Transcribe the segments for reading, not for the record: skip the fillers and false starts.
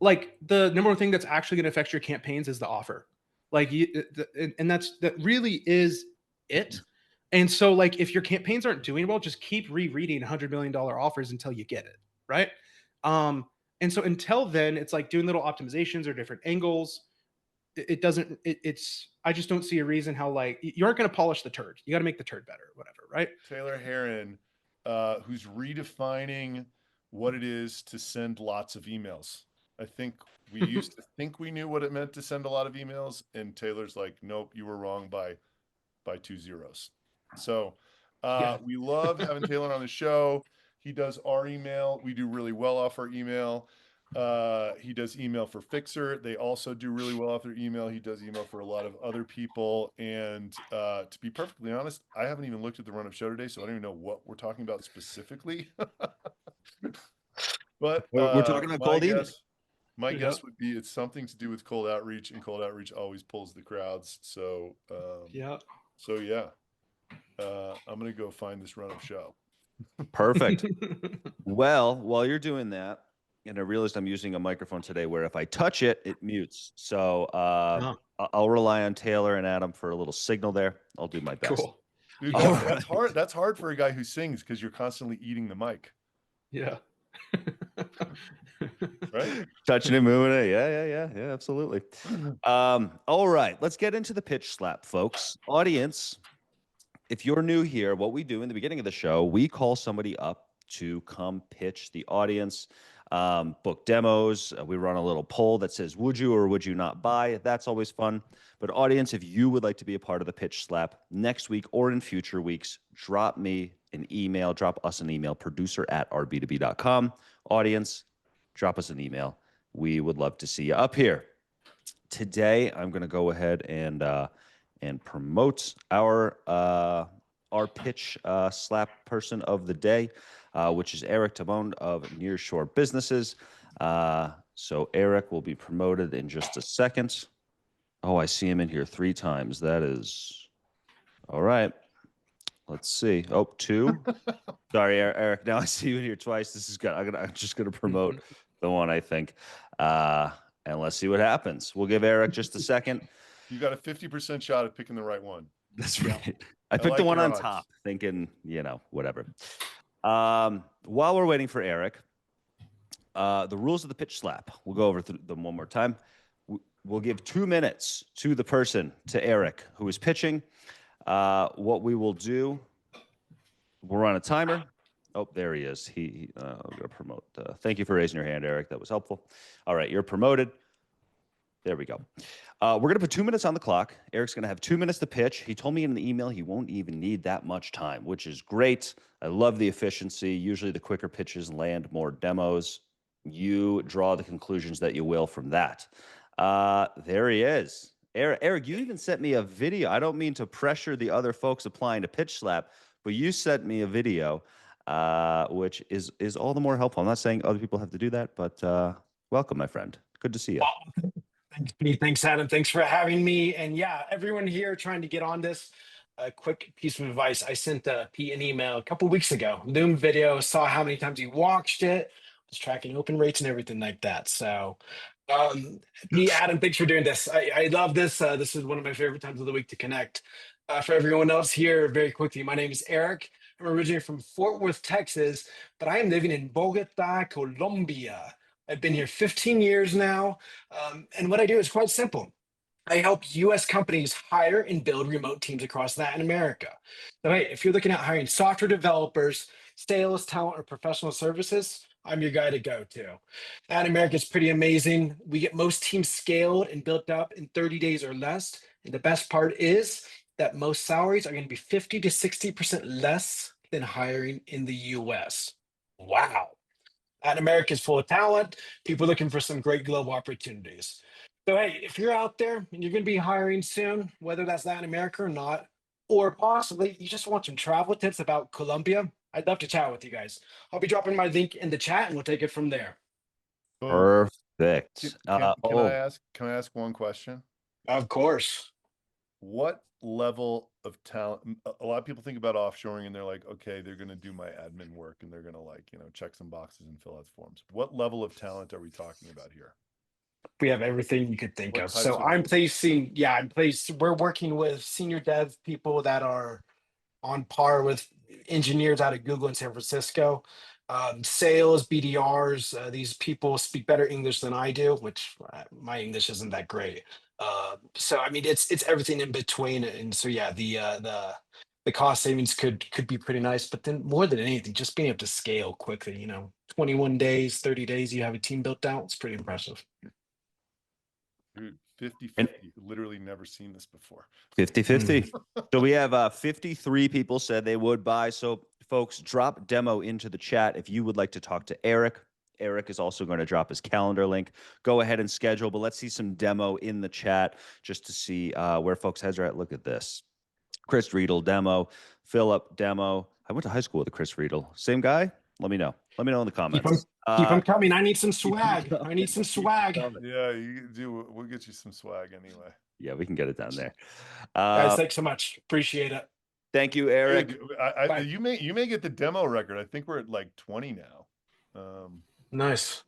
like the number one thing that's actually going to affect your campaigns is the offer. Like and that really is it. And so like if your campaigns aren't doing well, just keep rereading $100 million offers until you get it, right? And so until then, it's like doing little optimizations or different angles. It doesn't, I just don't see a reason how like you aren't going to polish the turd. You got to make the turd better, whatever, right? Taylor Haren, who's redefining what it is to send lots of emails. I think we used to think we knew what it meant to send a lot of emails, and Taylor's like, nope, you were wrong by 2 zeros. So Yeah. we love having Taylor on the show. He does our email. We do really well off our email. He does email for Fixer. They also do really well off their email. He does email for a lot of other people. And to be perfectly honest, I haven't even looked at the run-up show today, so I don't even know what we're talking about specifically. But We're talking about cold email. My guess would be it's something to do with cold outreach, and cold outreach always pulls the crowds. So Yeah. I'm gonna go find this run-up show. Perfect. Well, while you're doing that, and I realized I'm using a microphone today where if I touch it, it mutes. So I'll rely on Taylor and Adam for a little signal there. I'll do my best. Cool. Dude, that's hard. That's hard for a guy who sings because you're constantly eating the mic. Yeah. Right? Touching and moving it. Yeah, absolutely. All right, let's get into the pitch slap, folks. Audience, if you're new here, what we do in the beginning of the show, we call somebody up to come pitch the audience, book demos. We run a little poll that says, would you or would you not buy? That's always fun. But audience, if you would like to be a part of the pitch slap next week or in future weeks, drop me an email, drop us an email, producer@rb2b.com. Audience, drop us an email. We would love to see you up here. Today, I'm going to go ahead and promote our pitch slap person of the day, which is Eric Tabone of Nearshore Businesses. So Eric will be promoted in just a second. Oh, I see him in here 3 times. That is all right. Let's see. Oh, 2. Sorry, Eric. Now I see you in here twice. This is good. I'm just gonna promote the one I think, and let's see what happens. We'll give Eric just a second. You got a 50% shot at picking the right one. That's right. I picked the one on top, thinking, whatever. While we're waiting for Eric, the rules of the pitch slap. We'll go over them one more time. We'll give 2 minutes to the person, to Eric, who is pitching. What we will do, we'll run a timer. Oh, there he is. I'm going to promote. Thank you for raising your hand, Eric. That was helpful. All right, you're promoted. There we go. We're going to put 2 minutes on the clock. Eric's going to have 2 minutes to pitch. He told me in the email he won't even need that much time, which is great. I love the efficiency. Usually the quicker pitches land more demos. You draw the conclusions that you will from that. There he is. Eric, you even sent me a video. I don't mean to pressure the other folks applying to pitch slap, but you sent me a video, which is all the more helpful. I'm not saying other people have to do that, but welcome, my friend. Good to see you. Thanks, Pete. Thanks, Adam. Thanks for having me. And yeah, everyone here trying to get on this. A quick piece of advice. I sent Pete an email a couple weeks ago. Loom video, saw how many times he watched it, was tracking open rates and everything like that. So, Pete, Adam, thanks for doing this. I love this. This is one of my favorite times of the week to connect. For everyone else here, very quickly, my name is Eric. I'm originally from Fort Worth, Texas, but I am living in Bogota, Colombia. I've been here 15 years now. And what I do is quite simple. I help US companies hire and build remote teams across Latin America. So, hey, if you're looking at hiring software developers, sales, talent, or professional services, I'm your guy to go to. Latin America is pretty amazing. We get most teams scaled and built up in 30 days or less. And the best part is that most salaries are going to be 50 to 60% less than hiring in the US. Wow. Latin America is full of talent, people looking for some great global opportunities. So, hey, if you're out there and you're going to be hiring soon, whether that's Latin America or not, or possibly you just want some travel tips about Colombia, I'd love to chat with you guys. I'll be dropping my link in the chat and we'll take it from there. Perfect. Can I ask one question? Of course. What level of talent? A lot of people think about offshoring and they're like, okay, they're going to do my admin work and they're going to check some boxes and fill out forms. What level of talent are we talking about here? We have everything you could think What of. types So of I'm roles? placing, yeah, we're working with senior dev people that are on par with engineers out of Google in San Francisco. Sales, BDRs, these people speak better English than I do, which my English isn't that great. So I mean, it's everything in between, and so yeah, the cost savings could be pretty nice. But then more than anything, just being able to scale quickly. 21 days, 30 days, you have a team built out. It's pretty impressive. Dude, 50 And 50. Literally never seen this before. 50-50. So we have 53 people said they would buy. So folks, drop demo into the chat if you would like to talk to Eric. Eric is also going to drop his calendar link. Go ahead and schedule, but let's see some demo in the chat just to see where folks' heads are at. Look at this. Chris Riedel demo, Philip demo. I went to high school with a Chris Riedel. Same guy? Let me know. Let me know in the Keep them, comments. keep them coming. I need some Keep 'em swag. I coming. need some Keep 'em swag. coming. Yeah, you do. We'll get you some swag anyway. Yeah, we can get it down there. Guys, thanks so much. Appreciate it. Thank you, Eric. Dude, Bye. you may get the demo record. I think we're at like 20 now. Nice.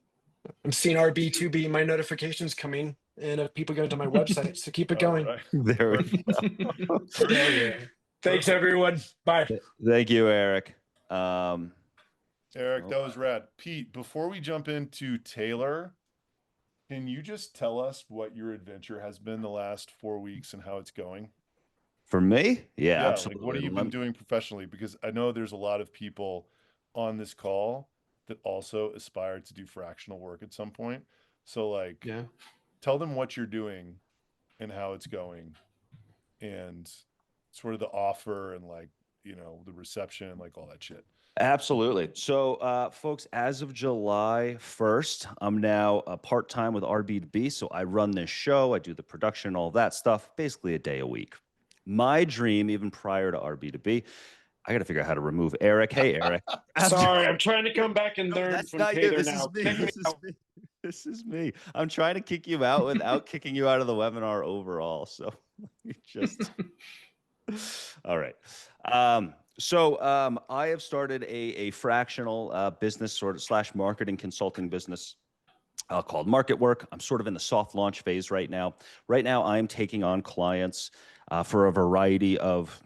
I'm seeing RB2B, my notifications coming, and people go to my website. So keep it going. Right. There we go. Hell yeah. Thanks, Perfect. everyone. Bye. Thank you, Eric. Eric, that was rad. Pete, before we jump into Taylor, can you just tell us what your adventure has been the last 4 weeks and how it's going? For me? Yeah, Yeah, absolutely. like what have you been doing professionally? Because I know there's a lot of people on this call that also aspire to do fractional work at some point. So like, Yeah. tell them what you're doing and how it's going and sort of the offer and like, the reception, like all that shit. Absolutely. So, folks, as of July 1st, I'm now part-time with RB2B. So I run this show, I do the production, all that stuff, basically a day a week. My dream, even prior to RB2B, I got to figure out how to remove Eric. Hey, Eric. Sorry, I'm trying to come back and No, learn that's from not you. Taylor This now. is me. Kick me This is out. me. This is me. I'm trying to kick you out without kicking you out of the webinar overall. So you just all right. I have started a fractional business sort of / marketing consulting business called Market Work. I'm sort of in the soft launch phase right now. Right now, I'm taking on clients for a variety of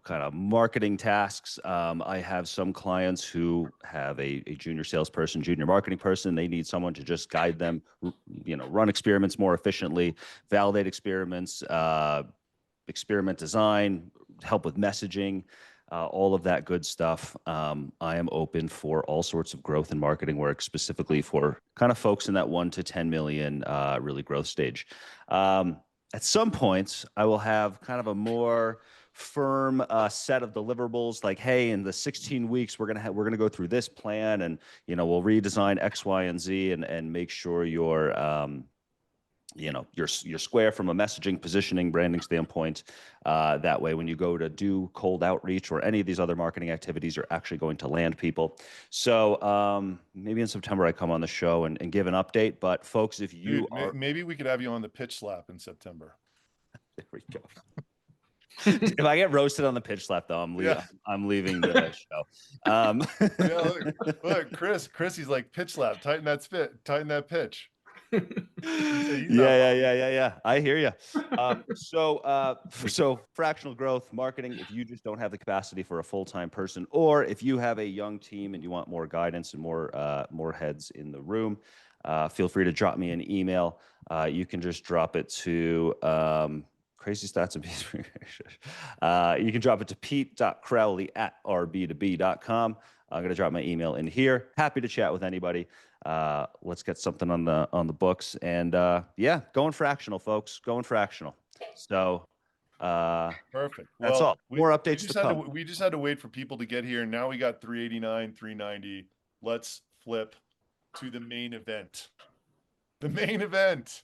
kind of marketing tasks. I have some clients who have a junior salesperson, junior marketing person. They need someone to just guide them, run experiments more efficiently, validate experiments, experiment design, help with messaging, all of that good stuff. I am open for all sorts of growth and marketing work, specifically for kind of folks in that 1 to 10 million really growth stage. At some points, I will have kind of a more firm set of deliverables, like, hey, in the 16 weeks, we're gonna go through this plan, and we'll redesign X, Y, and Z, and make sure you're square from a messaging, positioning, branding standpoint. That way, when you go to do cold outreach or any of these other marketing activities, you're actually going to land people. So maybe in September I come on the show and give an update. But folks, if you Dude, maybe we could have you on the pitch slap in September. there we go. If I get roasted on the pitch slap, though, I'm leaving the show. Yeah, look, Chris, he's like, pitch slap, tighten that pitch. Yeah. I hear you. So fractional growth marketing, if you just don't have the capacity for a full-time person, or if you have a young team and you want more guidance and more heads in the room, feel free to drop me an email. You can just drop it to crazy stats and you can drop it to pete.crowley@rb2b.com. I'm going to drop my email in here. Happy to chat with anybody. Let's get something on the books, and going fractional, folks, going fractional. So perfect. That's all. More updates to come. We just had to wait for people to get here. Now we got 389, 390. Let's flip to the main event. The main event.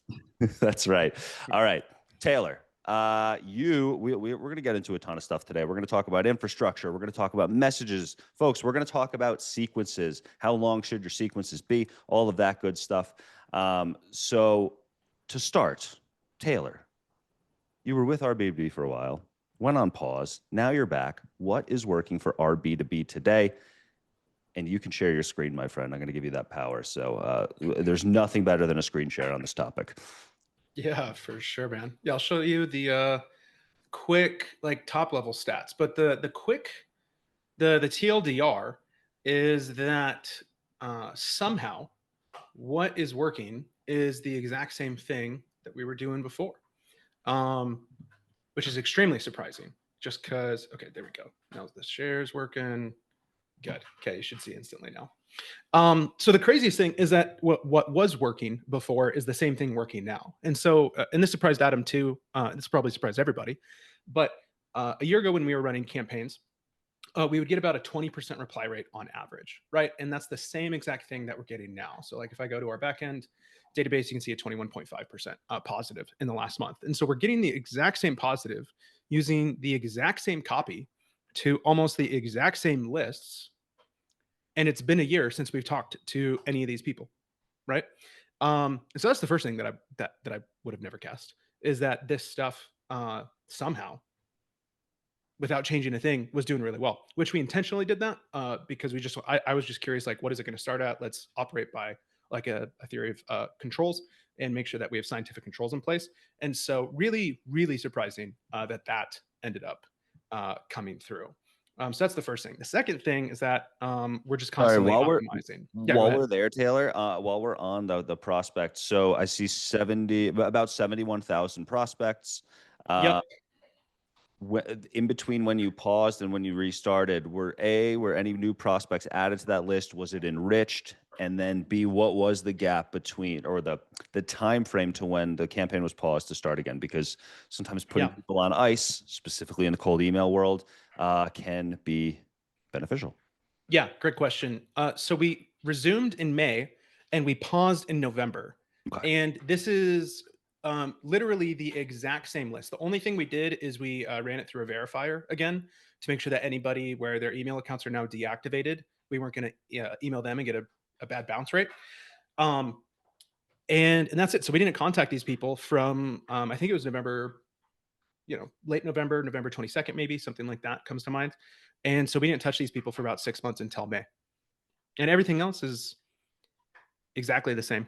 That's right. All right, Taylor. We're going to get into a ton of stuff today. We're going to talk about infrastructure. We're going to talk about messages. Folks, we're going to talk about sequences. How long should your sequences be? All of that good stuff. So to start, Taylor, you were with RB2B for a while, went on pause. Now you're back. What is working for RB2B today? and you can share your screen, my friend. I'm going to give you that power. So there's nothing better than a screen share on this topic. Yeah, for sure, man. Yeah, I'll show you the quick like top level stats, but the quick the TLDR is that somehow what is working is the exact same thing that we were doing before, which is extremely surprising. Just because, okay, there we go. Now the share is working. Good. Okay, you should see instantly now. So the craziest thing is that what was working before is the same thing working now. And so, and this surprised Adam too. This probably surprised everybody. But a year ago when we were running campaigns, we would get about a 20% reply rate on average, right? And that's the same exact thing that we're getting now. So like if I go to our backend database, you can see a 21.5% positive in the last month. And so we're getting the exact same positive using the exact same copy to almost the exact same lists. And it's been a year since we've talked to any of these people, right? So that's the first thing that I would have never guessed, is that this stuff somehow, without changing a thing, was doing really well, which we intentionally did that because I was just curious, like, what is it going to start at? Let's operate by like a theory of controls and make sure that we have scientific controls in place. And so really, really surprising that ended up coming through. So that's the first thing. The second thing is that we're just constantly optimizing. Yeah, while we're there, Taylor, while we're on the prospects, so I see about 71,000 prospects. Yep. In between when you paused and when you restarted, were any new prospects added to that list? Was it enriched? And then B, what was the gap between, or the time frame to when the campaign was paused to start again? Because sometimes putting people on ice, specifically in the cold email world, can be beneficial. Yeah, great question. So we resumed in May and we paused in November. Okay. And this is literally the exact same list. The only thing we did is we ran it through a verifier again to make sure that anybody where their email accounts are now deactivated, we weren't going to email them and get a bad bounce rate. And that's it. So we didn't contact these people from, I think it was November, late November 22nd, maybe something like that comes to mind. And so we didn't touch these people for about 6 months until May. And everything else is exactly the same.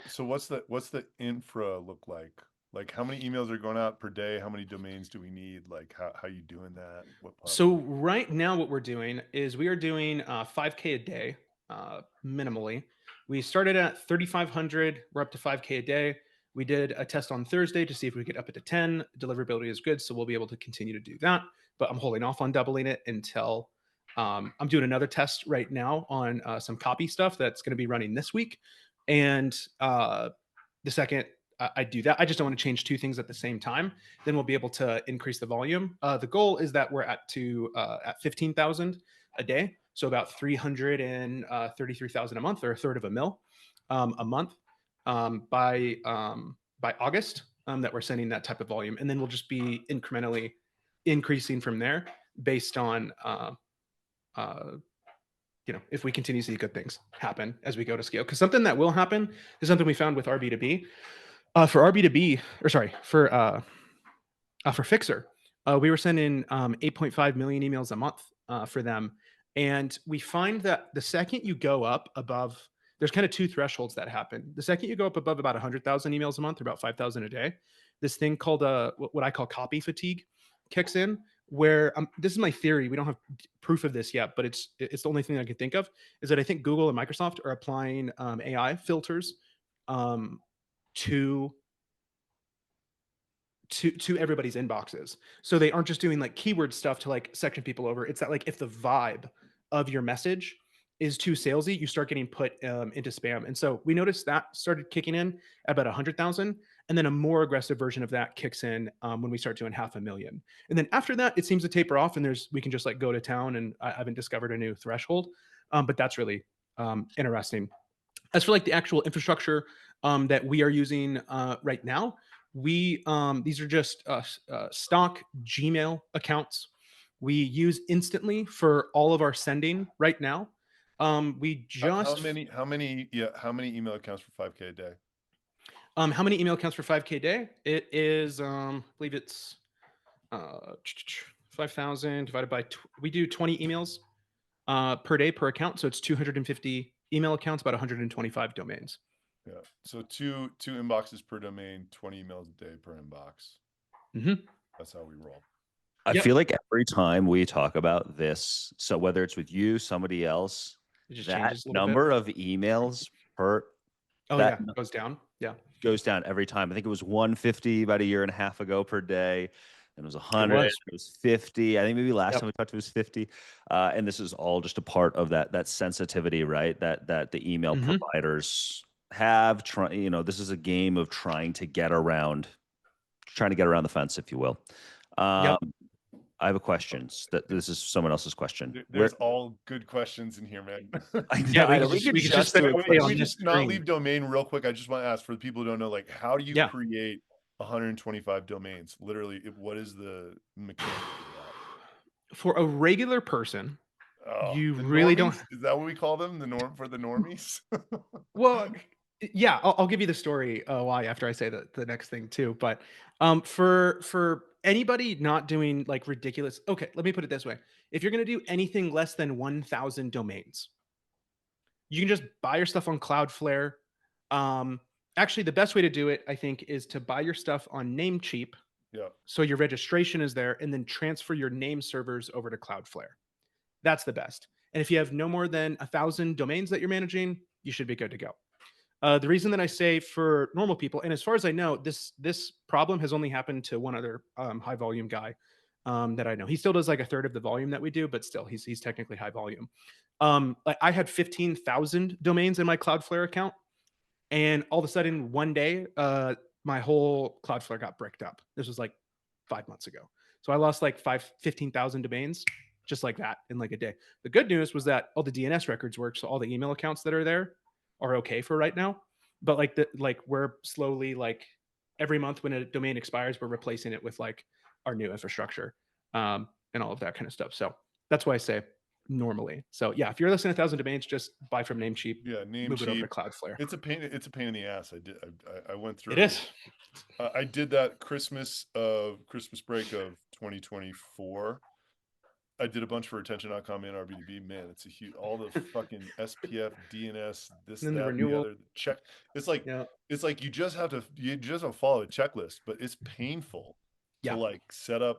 So what's the infra look like? Like how many emails are going out per day? How many domains do we need? Like how you doing that? So right now what we're doing is we are doing 5K a day minimally. We started at 3,500. We're up to 5K a day. We did a test on Thursday to see if we could up it to 10. Deliverability is good, so we'll be able to continue to do that. But I'm holding off on doubling it until I'm doing another test right now on some copy stuff that's going to be running this week. And the second I do that, I just don't want to change two things at the same time. Then we'll be able to increase the volume. The goal is that we're at 15,000 a day, so about 333,000 a month, or a third of a mil a month by August. That we're sending that type of volume, and then we'll just be incrementally increasing from there based on if we continue to see good things happen as we go to scale. Because something that will happen is something we found with our B2B. For our B2B, or sorry, for Fixer, we were sending 8.5 million emails a month for them. And we find that the second you go up above, there's kind of two thresholds that happen. The second you go up above about 100,000 emails a month, or about 5,000 a day, this thing called what I call copy fatigue kicks in, where this is my theory. We don't have proof of this yet, but it's the only thing I can think of, is that I think Google and Microsoft are applying AI filters to everybody's inboxes. So they aren't just doing like keyword stuff to like section people over. It's that like if the vibe of your message is too salesy, you start getting put into spam. And so we noticed that started kicking in at about 100,000. And then a more aggressive version of that kicks in when we start doing 500,000. And then after that, it seems to taper off, and we can just like go to town, and I haven't discovered a new threshold. But that's really interesting. As for like the actual infrastructure that we are using right now, these are just stock Gmail accounts. We use Instantly for all of our sending right now. We just how many email accounts for 5K a day? How many email accounts for 5K a day? It is I believe it's 5,000 divided by we do 20 emails per day per account. So it's 250 email accounts, about 125 domains. Yeah. So two inboxes per domain, 20 emails a day per inbox. Mm-hmm. That's how we roll. I Yep. feel like every time we talk about this, so whether it's with you, somebody else, It just that changes a little number bit. of emails per Oh that yeah, goes down. Yeah, goes down every time. I think it was 150 about a year and a half ago per day. And it was 100, was. it was 50. I think maybe last Yep. time we talked it was 50. And this is all just a part of that sensitivity, right? That the email Mhm. providers have this is a game of trying to get around the fence, if you will. Yep. I have a question. This is someone else's question. There's all good questions in here, man. Yeah, we We could could just just spend do a away Can on we this just not screen. leave domain real quick? I just want to ask for the people who don't know, like, how do you Yeah. create 125 domains? Literally, what is the mechanic of For a regular person, that? Oh, you the really normies? don't. Is that what we call them? The norm for the normies? Well, yeah, I'll give you the story why after I say the next thing too. But for anybody not doing like ridiculous, okay, let me put it this way: if you're gonna do anything less than 1,000 domains, you can just buy your stuff on Cloudflare. Actually, the best way to do it, I think, is to buy your stuff on Namecheap. Yeah. So your registration is there, and then transfer your name servers over to Cloudflare. That's the best. And if you have no more than 1,000 domains that you're managing, you should be good to go. The reason that I say for normal people, and as far as I know, this problem has only happened to one other high volume guy that I know. He still does like a third of the volume that we do, but still, he's technically high volume. I had 15,000 domains in my Cloudflare account, and all of a sudden, one day, my whole Cloudflare got bricked up. This was like 5 months ago. So I lost like 15,000 domains just like that in like a day. The good news was that all the DNS records work. So all the email accounts that are there are okay for right now. But we're slowly like every month when a domain expires, we're replacing it with like our new infrastructure and all of that kind of stuff. So that's why I say normally. So yeah, if you're listening to 1,000 domains, just buy from Namecheap. Yeah, Move it over Namecheap. to Cloudflare. It's a pain in the ass. I went through. It is. I did that Christmas break of 2024. I did a bunch for retention.com and RBDB. Man, it's a huge, all the fucking SPF, DNS, this, And then the that, and the renewal. other check. It's like, Yeah. it's like you just have to follow a checklist, but it's painful Yeah. to like set up,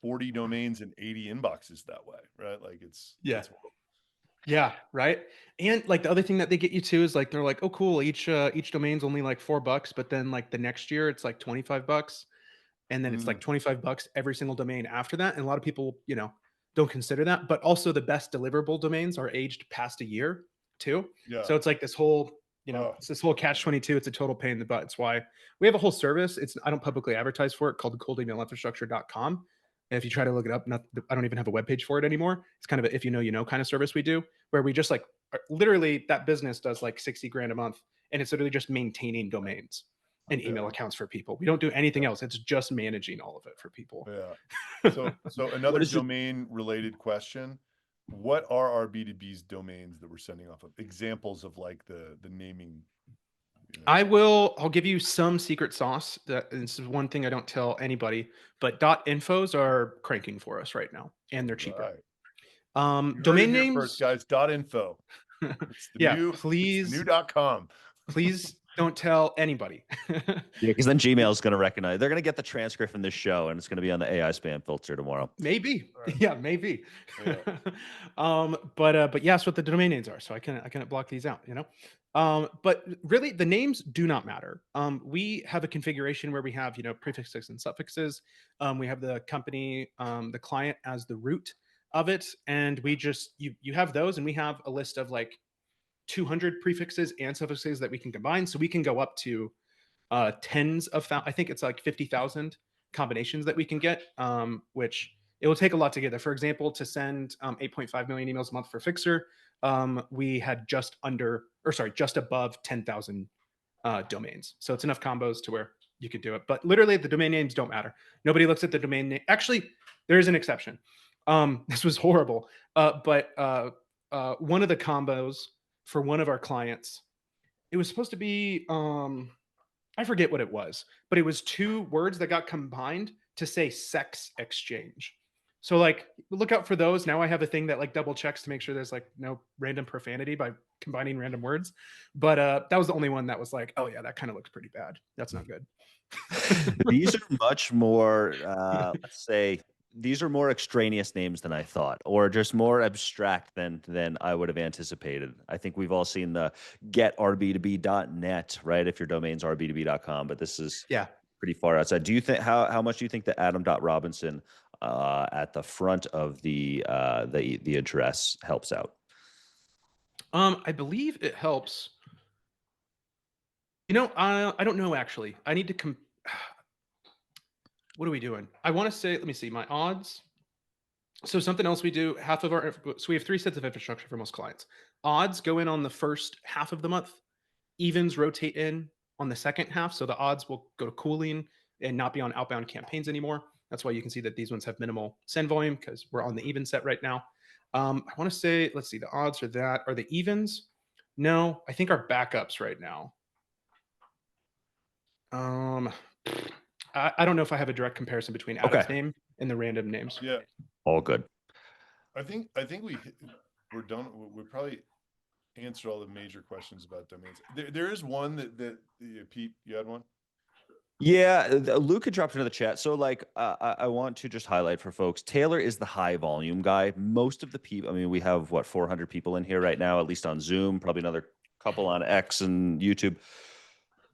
40 domains and 80 inboxes that way. Right. Like it's horrible. Yeah, right. And like the other thing that they get you to is like they're like, oh, cool, each domain's only like $4, but then like the next year it's like $25, and then it's like $25 every single domain after that. And a lot of people, don't consider that. But also the best deliverable domains are aged past a year too. Yeah. So it's like this whole, it's this whole catch-22. It's a total pain in the butt. It's why we have a whole service. I don't publicly advertise for it, called coldemailinfrastructure.com. And if you try to look it up, I don't even have a webpage for it anymore. It's kind of a if you know, kind of service we do, where we just like literally that business does like 60 grand a month, and it's literally just maintaining domains and email accounts for people. We don't do anything else. It's just managing all of it for people. Yeah. So another domain related question. What are our B2B's domains that we're sending off of? Examples of like the naming. I'll give you some secret sauce. This is one thing I don't tell anybody, but .infos are cranking for us right now, and they're cheaper. Right. Domain names first, guys. .info. It's the yeah, new, please, it's the new .com. please don't tell anybody. Yeah, because then Gmail is going to recognize. They're going to get the transcript from this show, and it's going to be on the AI spam filter tomorrow. Maybe, Right. yeah, maybe. Yeah. But yeah, that's what the domain names are. So I can't block these out. But really, the names do not matter. We have a configuration where we have prefixes and suffixes. We have the company, the client as the root of it, and we just you have those, and we have a list of like 200 prefixes and suffixes that we can combine, so we can go up to tens of I think it's like 50,000 combinations that we can get, which it will take a lot to get there. For example, to send 8.5 million emails a month for Fixer, we had just above 10,000 domains. So it's enough combos to where you could do it. But literally, the domain names don't matter. Nobody looks at the domain name. Actually, there is an exception. This was horrible. But one of the combos for one of our clients, it was supposed to be I forget what it was, but it was two words that got combined to say sex exchange. So like look out for those. Now I have a thing that like double checks to make sure there's like no random profanity by combining random words. But that was the only one that was like, oh yeah, that kind of looks pretty bad. That's not good. These are much more, let's say, these are more extraneous names than I thought, or just more abstract than I would have anticipated. I think we've all seen the getRb2b.net, right? If your domain's rb2b.com, but this is Yeah. pretty far outside. Do you think how much do you think the Adam.Robinson at the front of the address helps out? I believe it helps. You know, I don't know actually. I need to what are we doing? I want to say, let me see my odds. So something else we do, half of our, so we have 3 sets of infrastructure for most clients. Odds go in on the first half of the month. Evens rotate in on the second half. So the odds will go to cooling and not be on outbound campaigns anymore. That's why you can see that these ones have minimal send volume because we're on the even set right now. I want to say, let's see, the odds are that. Are the evens? No, I think our backups right now. Um, I don't know if I have a direct comparison between Adam's Okay. name and the random names. Yeah, All good. I think we're done. We probably answered all the major questions about domains. There is one that Pete, you had one. Yeah, Luke had dropped into the chat. So, like, I want to just highlight for folks, Taylor is the high volume guy. Most of the people, I mean, we have what 400 people in here right now, at least on Zoom, probably another couple on X and YouTube.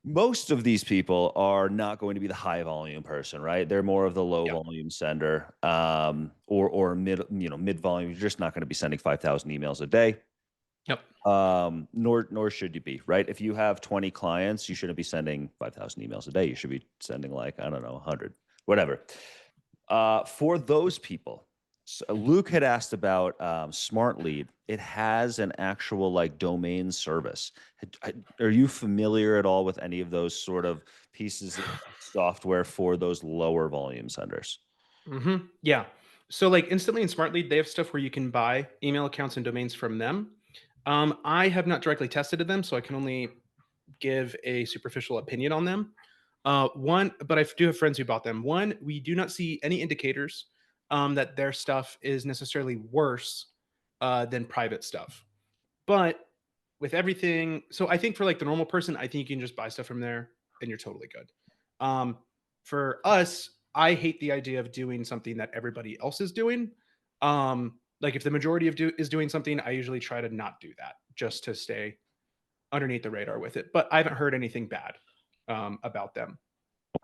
Most of these people are not going to be the high volume person, right? They're more of the low Yep. volume sender, or mid volume. You're just not going to be sending 5,000 emails a day. Yep. Nor should you be, right? If you have 20 clients, you shouldn't be sending 5,000 emails a day. You should be sending like, I don't know, 100, whatever. For those people, so Luke had asked about Smart Lead. It has an actual like domain service. Are you familiar at all with any of those sort of pieces of software for those lower volume senders? Yeah. So like Instantly and Smartly, they have stuff where you can buy email accounts and domains from them. I have not directly tested them, so I can only give a superficial opinion on them. But I do have friends who bought them. One, we do not see any indicators that their stuff is necessarily worse than private stuff. But with everything, so I think for like the normal person, I think you can just buy stuff from there and you're totally good. For us, I hate the idea of doing something that everybody else is doing. Like if the majority is doing something, I usually try to not do that just to stay underneath the radar with it. But I haven't heard anything bad about them.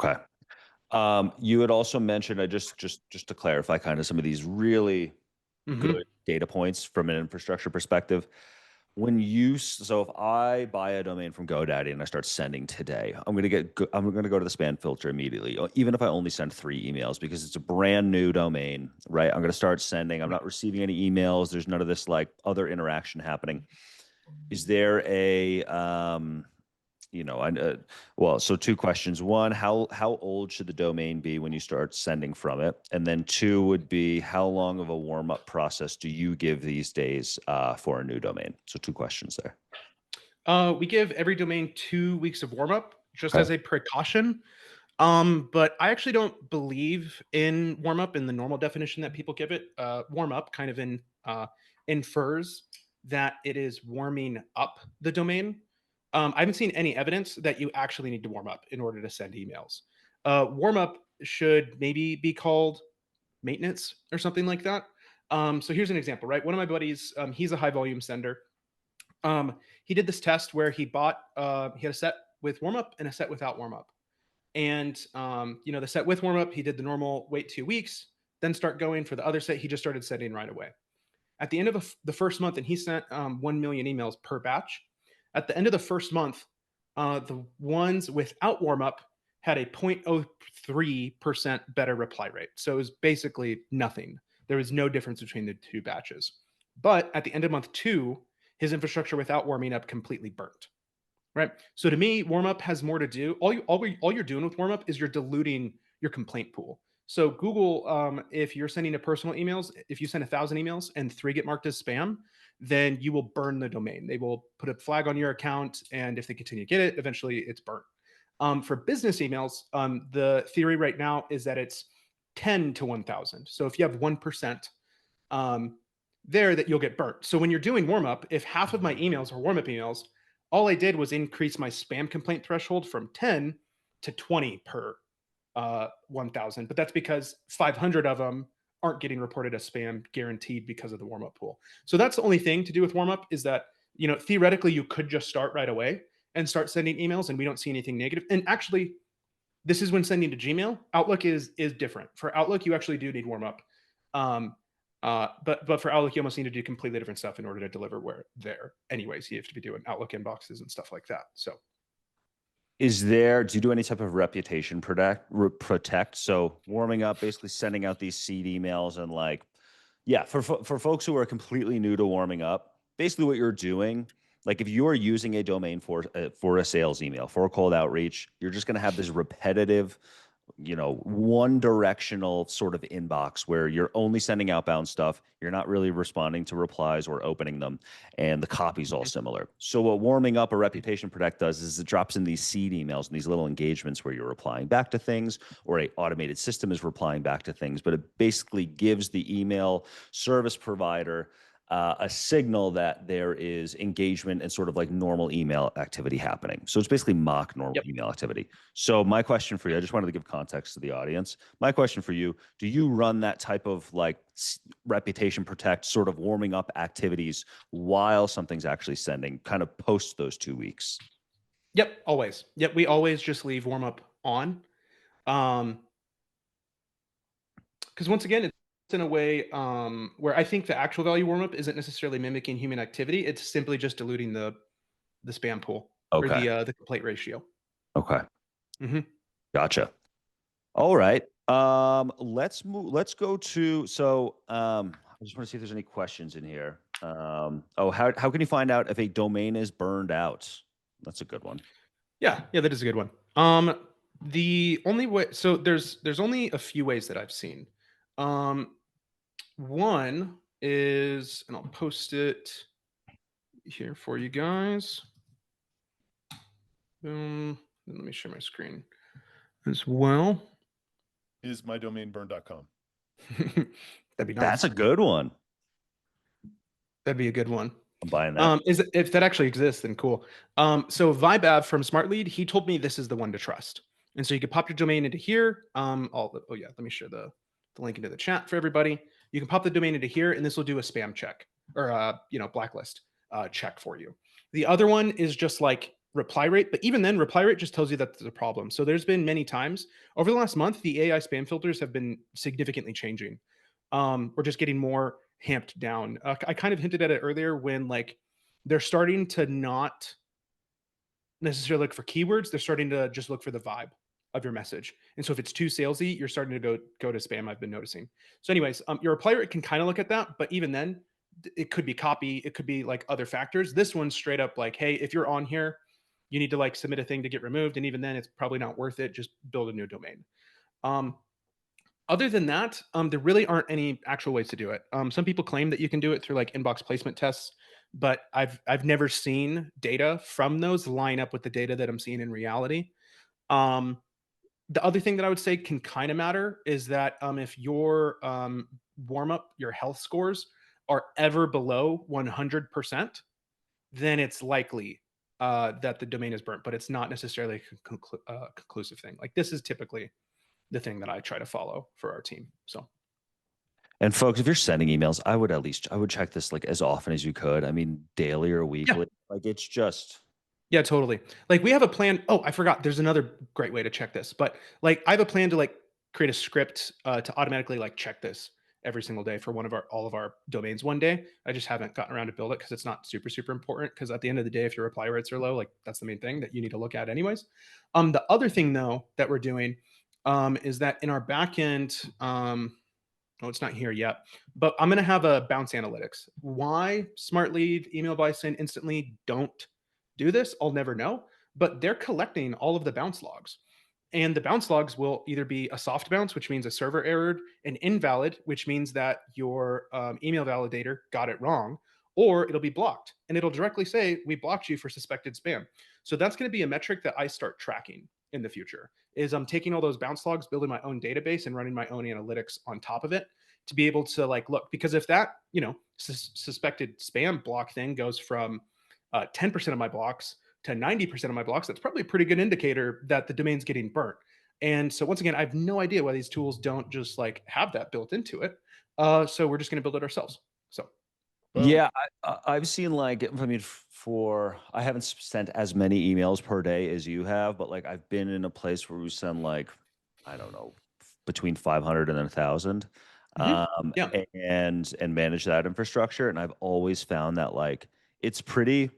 Okay. You had also mentioned, I just to clarify kind of some of these really good data points from an infrastructure perspective. So if I buy a domain from GoDaddy and I start sending today, I'm going to go to the spam filter immediately, even if I only send 3 emails because it's a brand new domain, right? I'm going to start sending. I'm not receiving any emails. There's none of this like other interaction happening. Is there a well, so 2 questions. One, how old should the domain be when you start sending from it? And then 2 would be, how long of a warm up process do you give these days for a new domain? So 2 questions there. We give every domain 2 weeks of warm up just Okay. as a precaution. But I actually don't believe in warm up in the normal definition that people give it. Warm up kind of infers that it is warming up the domain. I haven't seen any evidence that you actually need to warm up in order to send emails. Warm up should maybe be called maintenance or something like that. So here's an example, right? One of my buddies, he's a high volume sender. He did this test where he had a set with warm up and a set without warm up. And the set with warm up, he did the normal wait 2 weeks, then start going. For the other set, he just started sending right away. At the end of the first month, and he sent 1 million emails per batch. At the end of the first month, the ones without warm up had a 0.03% better reply rate. So it was basically nothing. There was no difference between the 2 batches. But at the end of month 2, his infrastructure without warming up completely burnt. Right. So to me, warm up has more to do. All you're doing with warm up is you're diluting your complaint pool. So Google, if you're sending to personal emails, if you send 1,000 emails and 3 get marked as spam, then you will burn the domain. They will put a flag on your account, and if they continue to get it, eventually it's burnt. For business emails, the theory right now is that it's 10 to 1,000. So if you have 1% there, that you'll get burnt. So when you're doing warm up, if half of my emails are warm up emails, all I did was increase my spam complaint threshold from 10 to 20 per 1,000. But that's because 500 of them aren't getting reported as spam guaranteed because of the warm up pool. So that's the only thing to do with warm up, is that, you know, theoretically you could just start right away and start sending emails, and we don't see anything negative. And actually, this is when sending to Gmail. Outlook is different. For Outlook, you actually do need warm up. But for Outlook, you almost need to do completely different stuff in order to deliver where there. Anyways, you have to be doing Outlook inboxes and stuff like that. So, do you do any type of reputation protect? So warming up, basically sending out these seed emails, and like, yeah, for folks who are completely new to warming up, basically what you're doing, like if you're using a domain for a sales email, for a cold outreach, you're just going to have this repetitive, you know, one directional sort of inbox where you're only sending outbound stuff. You're not really responding to replies or opening them, and the copy's all similar. So what warming up a reputation protect does is it drops in these seed emails and these little engagements where you're replying back to things, or a automated system is replying back to things, but it basically gives the email service provider a signal that there is engagement and sort of like normal email activity happening. So it's basically mock normal email activity. So my question for you, I just wanted to give context to the audience. My question for you, do you run that type of like reputation protect sort of warming up activities while something's actually sending, kind of post those 2 weeks? Yep, always. Yep, we always just leave warm up on. Because once again, it's in a way where I think the actual value warm up isn't necessarily mimicking human activity. It's simply just diluting the spam pool, or the complaint ratio. Okay. Mm-hmm. Gotcha. All right. Let's go to, so I just want to see if there's any questions in here. How can you find out if a domain is burned out? That's a good one. Yeah, that is a good one. The only way, so there's only a few ways that I've seen. One is, and I'll post it here for you guys. Let me share my screen as well. Is mydomainburn.com. That'd be nice. That's a good one. That'd be a good one. I'm buying that. If that actually exists, then cool. So VibeAv from SmartLead, he told me this is the one to trust. And so you can pop your domain into here. Let me share the link into the chat for everybody. You can pop the domain into here, and this will do a spam check, or blacklist check for you. The other one is just like reply rate, but even then, reply rate just tells you that there's a problem. So there's been many times over the last month, the AI spam filters have been significantly changing. We're just getting more hamped down. I kind of hinted at it earlier when like they're starting to not necessarily look for keywords. They're starting to just look for the vibe of your message. And so if it's too salesy, you're starting to go to spam, I've been noticing. So anyways, your reply rate can kind of look at that, but even then it could be copy. It could be like other factors. This one's straight up like, hey, if you're on here, you need to like submit a thing to get removed. And even then it's probably not worth it. Just build a new domain. Other than that, there really aren't any actual ways to do it. Some people claim that you can do it through like inbox placement tests, but I've never seen data from those line up with the data that I'm seeing in reality. The other thing that I would say can kind of matter is that if your warm up, your health scores are ever below 100%, then it's likely that the domain is burnt, but it's not necessarily a conclusive thing. Like this is typically the thing that I try to follow for our team. So, and folks, if you're sending emails, I would check this like as often as you could. I mean, daily or weekly. Yeah. Like it's just. Yeah, totally. Like we have a plan. Oh, I forgot. There's another great way to check this, but like I have a plan to like create a script to automatically like check this every single day for all of our domains one day. I just haven't gotten around to build it because it's not super important. Because at the end of the day, if your reply rates are low, like that's the main thing that you need to look at anyways. The other thing though that we're doing is that in our backend, it's not here yet, but I'm going to have a bounce analytics. Why SmartLead, Email Bison, Instantly don't do this, I'll never know, but they're collecting all of the bounce logs. And the bounce logs will either be a soft bounce, which means a server errored, an invalid, which means that your email validator got it wrong, or it'll be blocked, and it'll directly say, we blocked you for suspected spam. So that's going to be a metric that I start tracking in the future. Is I'm taking all those bounce logs, building my own database, and running my own analytics on top of it to be able to like look, because if that, you know, suspected spam block thing goes from 10% of my blocks to 90% of my blocks, that's probably a pretty good indicator that the domain's getting burnt. And so once again, I have no idea why these tools don't just like have that built into it. So we're just going to build it ourselves. So Yeah, I've seen like, I mean, I haven't sent as many emails per day as you have, but like I've been in a place where we send like, I don't know, between 500 and 1,000, yeah, and manage that infrastructure. And I've always found that like it's pretty,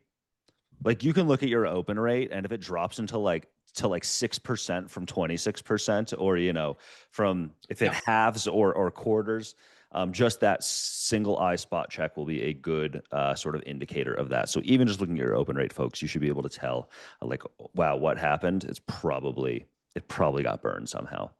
like you can look at your open rate, and if it drops into like 6% from 26%, or you know, from if it Yeah. halves or quarters, just that single eye spot check will be a good sort of indicator of that. So even just looking at your open rate, folks, you should be able to tell like, wow, what happened? It probably got burned somehow.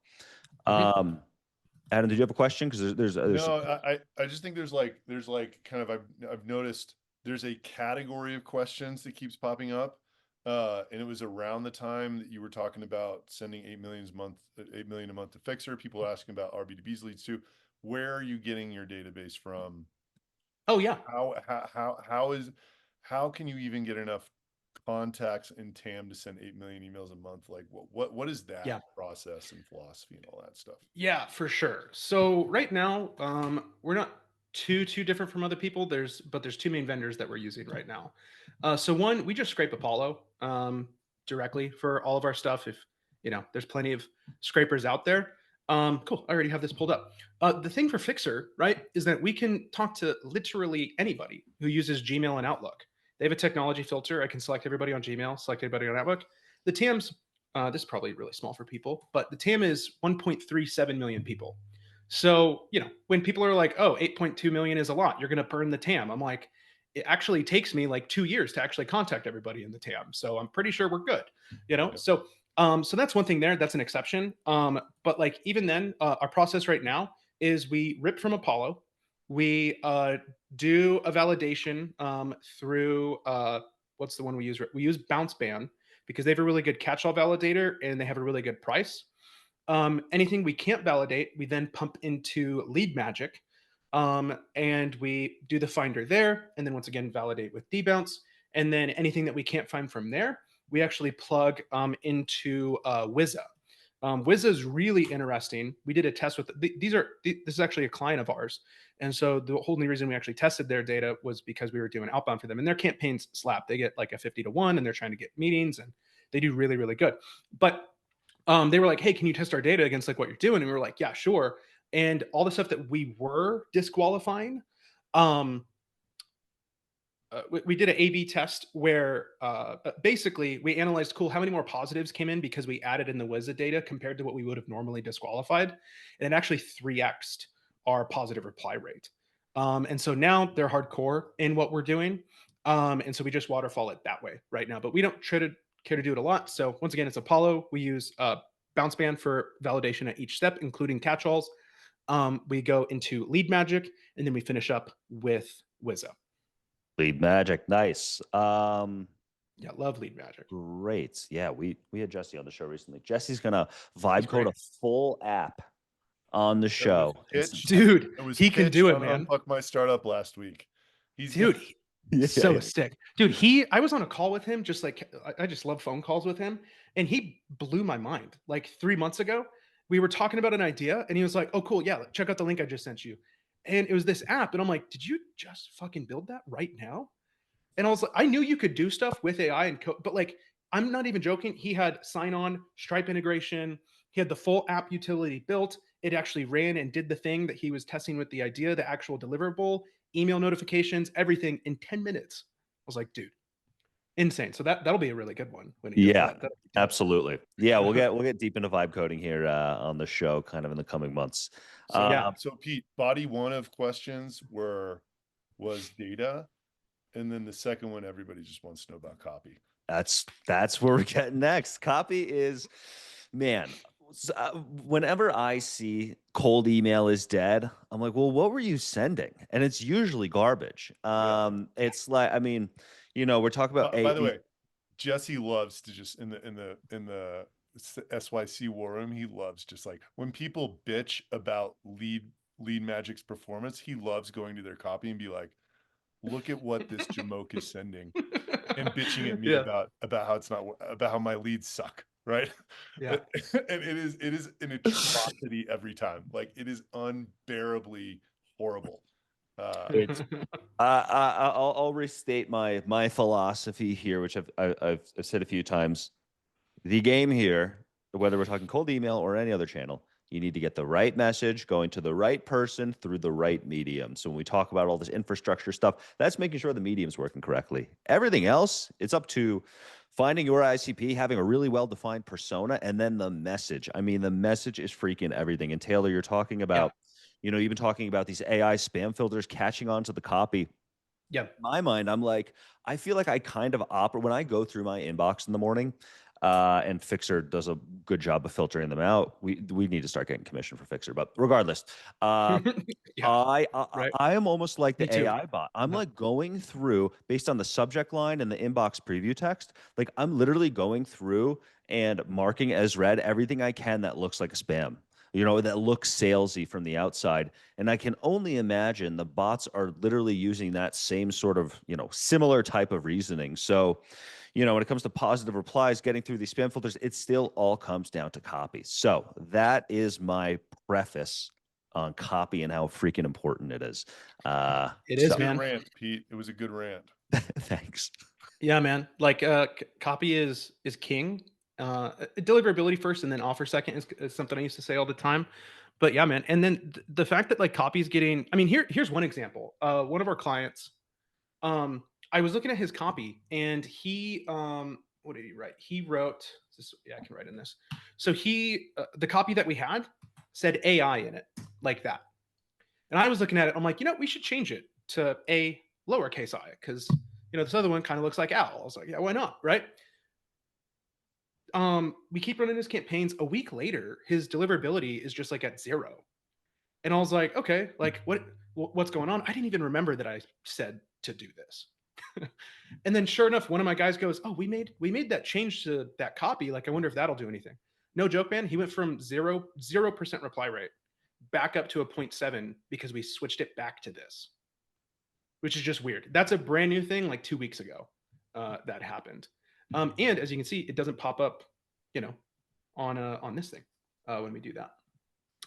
Adam, did you have a question? Because there's No, I just think there's like kind of I've noticed there's a category of questions that keeps popping up. And it was around the time that you were talking about sending 8 million a month to Fixer. People are asking about RB2B's leads too. Where are you getting your database from? oh yeah, How can you even get enough contacts in TAM to send 8 million emails a month? Like what is that yeah. process and philosophy and all that stuff? Yeah, for sure. So right now, we're not too different from other people. There's two main vendors that we're using right now. So one, we just scrape Apollo directly for all of our stuff. If you know, there's plenty of scrapers out there. Cool. I already have this pulled up. The thing for Fixer, right, is that we can talk to literally anybody who uses Gmail and Outlook. They have a technology filter. I can select everybody on Gmail, select everybody on Outlook. The TAM's this is probably really small for people, but the TAM is 1.37 million people. So, you know, when people are like, oh, 8.2 million is a lot, you're going to burn the TAM. I'm like, it actually takes me like 2 years to actually contact everybody in the TAM. So I'm pretty sure we're good, you know? So, so that's one thing there. That's an exception. But like, even then, our process right now is we rip from Apollo. We do a validation through, what's the one we use? We use Bounceband because they have a really good catch-all validator and they have a really good price. Anything we can't validate, we then pump into Lead Magic, and we do the finder there, and then once again validate with debounce. And then anything that we can't find from there, we actually plug into Wizza. Wizza is really interesting. We did a test with this is actually a client of ours, and so the whole reason we actually tested their data was because we were doing outbound for them, and their campaigns slap. They get like a 50-1, and they're trying to get meetings, and they do really really good. But they were like, "Hey, can you test our data against like what you're doing?" And we were like, "Yeah, sure." And all the stuff that we were disqualifying, um, we did an A/B test where basically we analyzed, cool, how many more positives came in because we added in the Wizza data compared to what we would have normally disqualified, and it actually 3x'd our positive reply rate. And so now they're hardcore in what we're doing, and so we just waterfall it that way right now. But we don't care to do it a lot. So once again, it's Apollo. We use Bounceband for validation at each step, including catch-alls. We go into Lead Magic, and then we finish up with Wizza. Lead Magic, nice. Yeah, love Lead Magic. Great. Yeah, we had Jesse on the show recently. Jesse's gonna vibe great. code a full app on the show. Dude, It was he can do it, on man. Unfuck My Startup last week. Dude, Yeah, so yeah. sick. Dude, I was on a call with him, just like I just love phone calls with him, and he blew my mind. Like 3 months ago, we were talking about an idea, and he was like, "Oh, cool, yeah, check out the link I just sent you." And it was this app, and I'm like, "Did you just fucking build that right now?" And I was like, I knew you could do stuff with AI and code, but like, I'm not even joking. He had sign on, Stripe integration. He had the full app utility built. It actually ran and did the thing that he was testing with the idea, the actual deliverable, email notifications, everything in 10 minutes. I was like, dude, insane. So that'll be a really good one when he does Yeah, that. absolutely. Yeah, we'll get deep into vibe coding here on the show kind of in the coming months. Yeah. So Pete, body one of questions was data, and then the second one, everybody just wants to know about copy. That's where we're getting next. Copy is, man, Whenever I see cold email is dead, I'm like, well, what were you sending? And it's usually garbage. It's like, I mean, we're talking about By the way, Jesse loves to just in the SYC war room, he loves just like when people bitch about lead magic's performance, he loves going to their copy and be like, look at what this jamoke is sending, and bitching at me about how it's not, about how my leads suck, right? Yeah. And it is an atrocity every time. Like, it is unbearably horrible. It's I'll restate my philosophy here, which I've said a few times. The game here, whether we're talking cold email or any other channel, you need to get the right message going to the right person through the right medium. So when we talk about all this infrastructure stuff, that's making sure the medium's working correctly. Everything else, it's up to finding your ICP, having a really well-defined persona, and then the message. I mean, the message is freaking everything. And Taylor, you're talking about, you've been talking about these AI spam filters catching on to the copy. Yeah. In my mind, I'm like, I feel like I kind of operate when I go through my inbox in the morning, and Fixer does a good job of filtering them out. We need to start getting commission for Fixer, but regardless, Yeah. Right. I am almost like Me the too. AI bot. I'm Yeah. like going through based on the subject line and the inbox preview text. Like I'm literally going through and marking as read everything I can that looks like a spam. That looks salesy from the outside. And I can only imagine the bots are literally using that same sort of, similar type of reasoning. So, when it comes to positive replies, getting through these spam filters, it still all comes down to copy. So that is my preface on copy and how freaking important it is. It is, Good man. rant, Pete. It was a good rant. Thanks. Yeah, man. Like copy is king. Deliverability first and then offer second is something I used to say all the time. But yeah, man. And then the fact that like copy is getting, I mean, here's one example. One of our clients, I was looking at his copy and he what did he write? He wrote yeah, I can write in this. So the copy that we had said AI in it, like that. And I was looking at it, I'm like, we should change it to a lowercase I, because this other one kind of looks like Al. I was like, yeah, why not? Right. We keep running his campaigns. A week later, his deliverability is just like at 0. And I was like, okay, like what's going on? I didn't even remember that I said to do this. And then sure enough, one of my guys goes, oh, we made that change to that copy. Like, I wonder if that'll do anything. No joke, man. He went from 0% reply rate back up to a 0.7 because we switched it back to this, which is just weird. That's a brand new thing, like 2 weeks ago, that happened. And as you can see, it doesn't pop up, on this thing when we do that.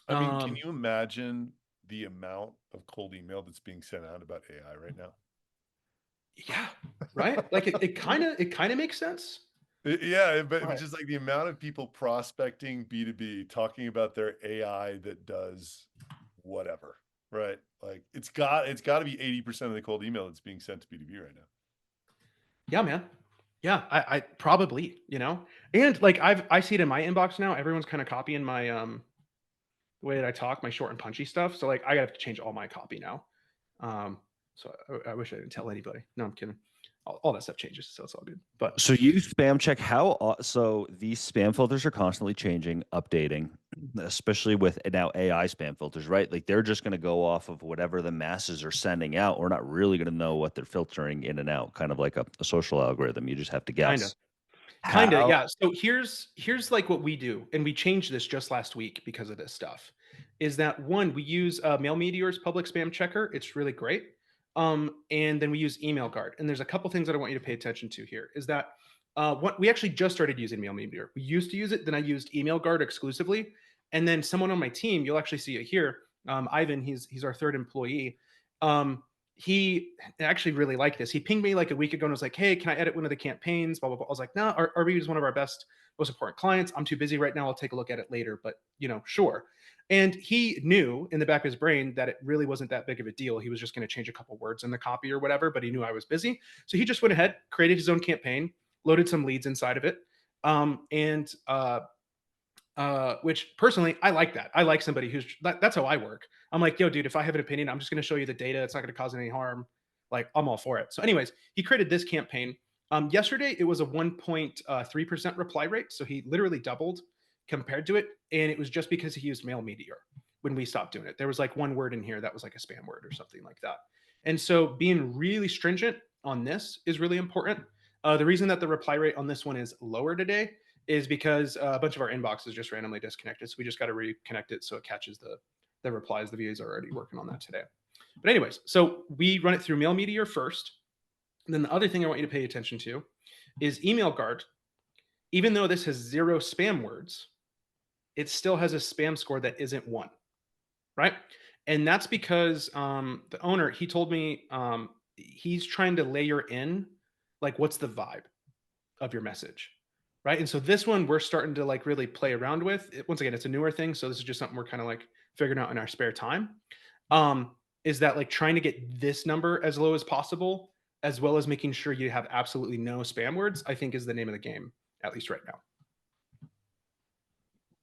I mean, can you imagine the amount of cold email that's being sent out about AI right now? Yeah, right. Like it kind of makes sense. Yeah, but Right. just like the amount of people prospecting B2B talking about their AI that does whatever, right? Like it's got to be 80% of the cold email that's being sent to B2B right now. Yeah, man. Yeah, I probably, and like I see it in my inbox now. Everyone's kind of copying my the way that I talk, my short and punchy stuff. So like I have to change all my copy now. So I wish I didn't tell anybody. No, I'm kidding. All that stuff changes, so it's all good. But So you spam check so these spam filters are constantly changing, updating, especially with now AI spam filters, right? Like they're just going to go off of whatever the masses are sending out. We're not really going to know what they're filtering in and out, kind of like a social algorithm. You just have to guess. kind of, How? yeah. So here's like what we do, and we changed this just last week because of this stuff. Is that one, we use Mail Meteor's public spam checker. It's really great. And then we use Email Guard. And there's a couple things that I want you to pay attention to here. Is that what we actually just started using Mail Meteor. We used to use it, then I used Email Guard exclusively, and then someone on my team, you'll actually see it here. Ivan, he's our third employee. He actually really liked this. He pinged me like a week ago and was like, hey, can I edit one of the campaigns? Blah, blah, blah. I was like, no, RB is one of our best, most important clients. I'm too busy right now. I'll take a look at it later, but sure. And he knew in the back of his brain that it really wasn't that big of a deal. He was just going to change a couple words in the copy or whatever, but he knew I was busy. So he just went ahead, created his own campaign, loaded some leads inside of it. Which personally, I like that. I like somebody who's that's how I work. I'm like, yo, dude, if I have an opinion, I'm just going to show you the data. It's not going to cause any harm. Like, I'm all for it. So, anyways, he created this campaign. Yesterday, it was a 1.3% reply rate. So he literally doubled compared to it. And it was just because he used Mail Meteor when we stopped doing it. There was like one word in here that was like a spam word or something like that. And so being really stringent on this is really important. The reason that the reply rate on this one is lower today is because a bunch of our inbox is just randomly disconnected. So we just got to reconnect it so it catches the replies. The VAs are already working on that today. But anyways, so we run it through Mail Meteor first. And then the other thing I want you to pay attention to is Email Guard. Even though this has 0 spam words, it still has a spam score that isn't 1, right? And that's because the owner, he told me he's trying to layer in like what's the vibe of your message, right? And so this one we're starting to like really play around with. Once again, it's a newer thing, so this is just something we're kind of like figuring out in our spare time. Is that like trying to get this number as low as possible, as well as making sure you have absolutely no spam words, I think is the name of the game, at least right now.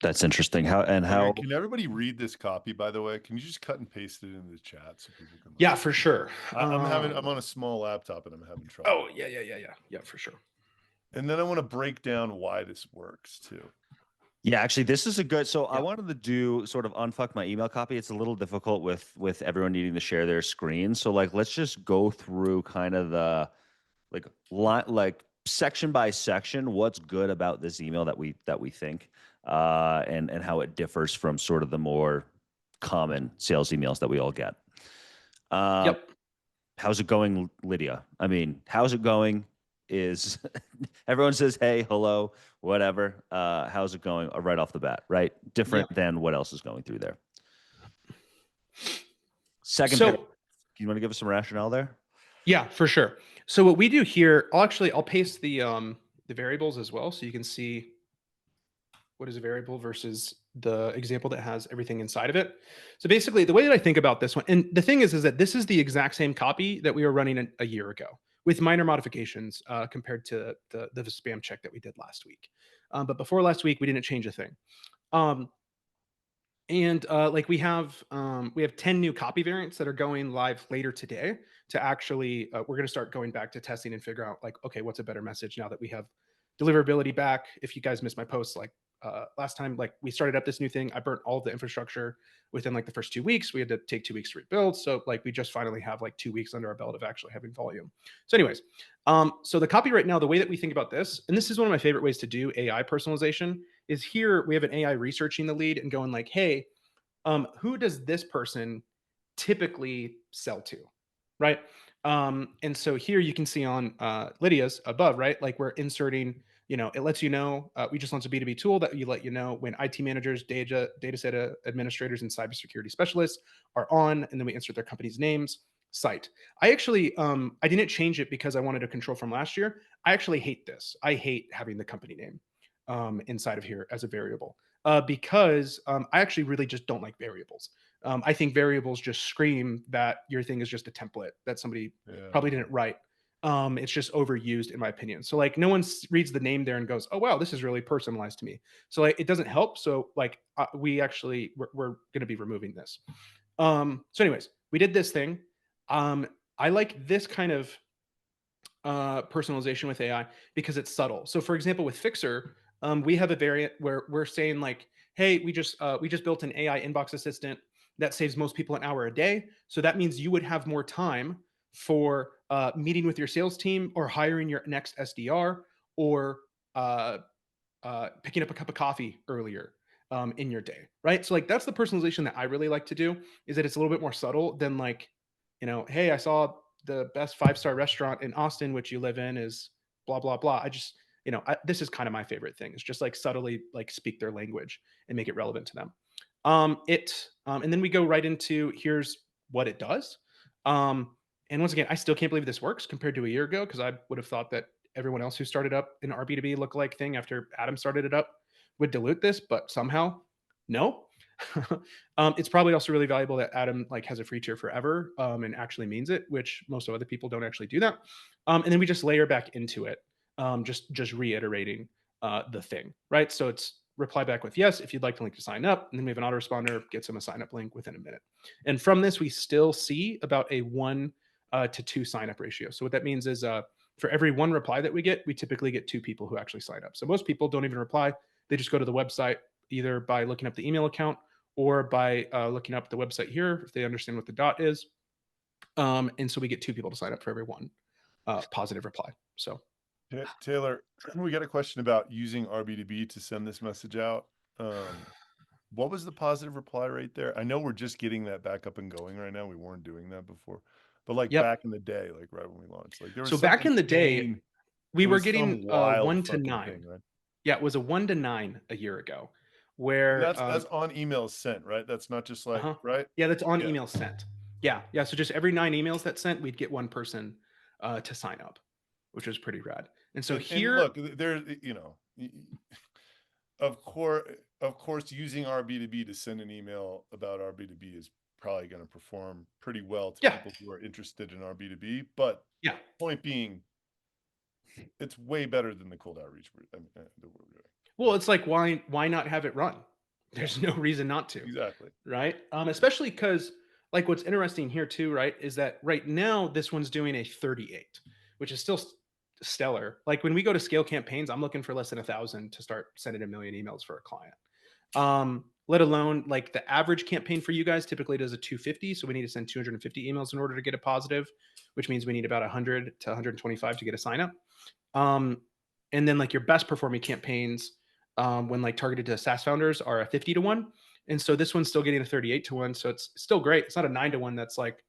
That's interesting. How Can everybody read this copy, by the way? Can you just cut and paste it into the chat so people can? Yeah, for sure. I'm on a small laptop and I'm having trouble. Oh, yeah, for sure. And then I want to break down why this works too. Yeah, actually, this is a good. So I wanted to do sort of unfuck my email copy. It's a little difficult with everyone needing to share their screen. So like, let's just go through kind of the like section by section. What's good about this email that we think, and how it differs from sort of the more common sales emails that we all get. Yep. How's it going, Lydia? I mean, how's it going? Is everyone says, hey, hello, whatever. How's it going right off the bat, right? Different than what else is going through there. Second, you want to give us some rationale there? Yeah, for sure. So what we do here, I'll paste the variables as well, so you can see what is a variable versus the example that has everything inside of it. So basically, the way that I think about this one, and the thing is that this is the exact same copy that we were running a year ago, with minor modifications compared to the spam check that we did last week. But before last week, we didn't change a thing. Like we have 10 new copy variants that are going live later today to actually, we're going to start going back to testing and figure out like, okay, what's a better message now that we have deliverability back. If you guys missed my posts, like last time, like we started up this new thing, I burnt all of the infrastructure within like the first 2 weeks. We had to take 2 weeks to rebuild. So like we just finally have like 2 weeks under our belt of actually having volume. So anyways, so the copy right now, the way that we think about this, and this is one of my favorite ways to do AI personalization, is here we have an AI researching the lead and going like, hey, who does this person typically sell to, right? And so here you can see on Lydia's above, right? Like we're inserting, it lets you know, we just launched a B2B tool that let you know when IT managers, data set administrators, and cybersecurity specialists are on, and then we insert their company's names, site. I actually, I didn't change it because I wanted to control from last year. I actually hate this. I hate having the company name inside of here as a variable because I actually really just don't like variables. I think variables just scream that your thing is just a template that somebody probably didn't write. It's just overused in my opinion. So like no one reads the name there and goes, oh, wow, this is really personalized to me. So like, it doesn't help. So like we're going to be removing this. So anyways, we did this thing. I like this kind of personalization with AI because it's subtle. So for example, with Fixer, we have a variant where we're saying like, hey, we just built an AI inbox assistant that saves most people an hour a day. So that means you would have more time for meeting with your sales team or hiring your next SDR or picking up a cup of coffee earlier in your day, right? So like that's the personalization that I really like to do, is that it's a little bit more subtle than like, hey, I saw the best 5-star restaurant in Austin, which you live in, is blah, blah, blah. I just, this is kind of my favorite thing. It's just like subtly like speak their language and make it relevant to them. And then we go right into here's what it does. And once again, I still can't believe this works compared to a year ago, because I would have thought that everyone else who started up an RB2B lookalike thing after Adam started it up would dilute this, but somehow, no. It's probably also really valuable that Adam like has a free tier forever and actually means it, which most of other people don't actually do that. And then we just layer back into it, just reiterating the thing, right? So it's reply back with yes if you'd like the link to sign up, and then we have an autoresponder, gets them a sign up link within a minute. And from this, we still see about a 1 to 2 sign up ratio. So what that means is for every 1 reply that we typically get 2 people who actually sign up. So most people don't even reply. They just go to the website, either by looking up the email account or by looking up the website here if they understand what the dot is. And so we get 2 people to sign up for every one positive reply. So Taylor, we got a question about using RB2B to send this message out. What was the positive reply rate there? I know we're just getting that back up and going right now. We weren't doing that before, but like Yep. back in the day, like right when we launched, like there was So back in the day, insane, we it were was some getting wild 1 to fucking 9. thing, right? Yeah, it was a 1 to 9 a year ago, And where that's on emails sent, right? That's not just like, right? yeah, that's on Yeah. email sent. Yeah, yeah. So just every 9 emails that sent, we'd get 1 person to sign up, which was pretty rad. And so And here, look, there, you know, of course, using RB2B to send an email about RB2B is probably going to perform pretty well to yeah, people who are interested in RB2B. But yeah. point being, it's way better than the cold outreach that we're doing. Well, it's like why not have it run? There's no reason not to. Exactly. Right? Especially because like what's interesting here too, right, is that right now this one's doing a 38, which is still stellar. Like when we go to scale campaigns, I'm looking for less than 1,000 to start sending 1,000,000 emails for a client. Let alone like the average campaign for you guys typically does a 250, so we need to send 250 emails in order to get a positive, which means we need about 100 to 125 to get a sign up. And then like your best performing campaigns, when like targeted to SaaS founders, are a 50 to 1. And so this one's still getting a 38 to 1. So it's still great. It's not a 9 to 1. That's like,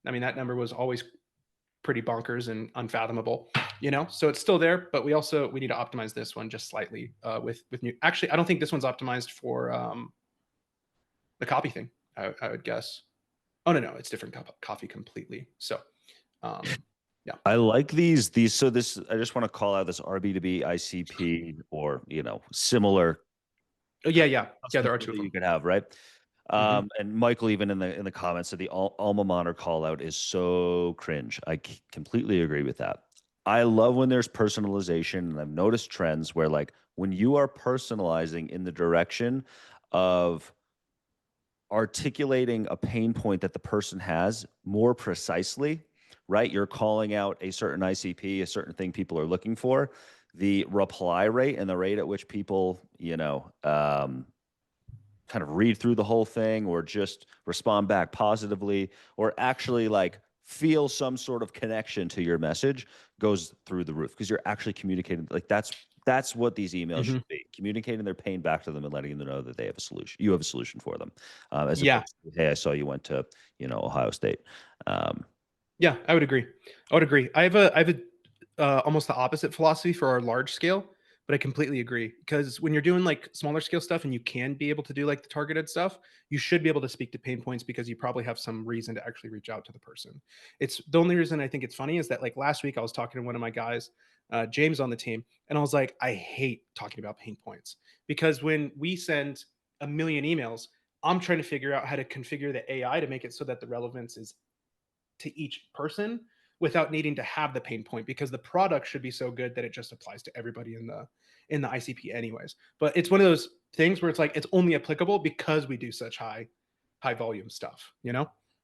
I mean, that number was always pretty bonkers and unfathomable, you know? So it's still there, but we need to optimize this one just slightly with new. Actually, I don't think this one's optimized for the copy thing, I would guess. Oh, no, it's different coffee completely. So, yeah. I like these. So this, I just want to call out this RB2B ICP or, similar. Oh, yeah. There are 2 of that you them. could have, right? Mhm. And Michael, even in the comments, said the alma mater call out is so cringe. I completely agree with that. I love when there's personalization, and I've noticed trends where like when you are personalizing in the direction of articulating a pain point that the person has more precisely, right? You're calling out a certain ICP, a certain thing people are looking for. The reply rate and the rate at which people, kind of read through the whole thing or just respond back positively or actually like feel some sort of connection to your message goes through the roof because you're actually communicating. Like that's what these emails should be, communicating their pain back to them and letting them know that they have a solution. You have a solution for them. As opposed to, hey, I saw you went to, Ohio State. Yeah, I would agree. I have a almost the opposite philosophy for our large scale, but I completely agree because when you're doing like smaller scale stuff and you can be able to do like the targeted stuff, you should be able to speak to pain points because you probably have some reason to actually reach out to the person. It's the only reason I think it's funny is that like last week I was talking to one of my guys, James on the team, and I was like, I hate talking about pain points because when we send 1,000,000 emails, I'm trying to figure out how to configure the AI to make it so that the relevance is to each person without needing to have the pain point because the product should be so good that it just applies to everybody in the ICP anyways. But it's one of those things where it's like it's only applicable because we do such high volume stuff,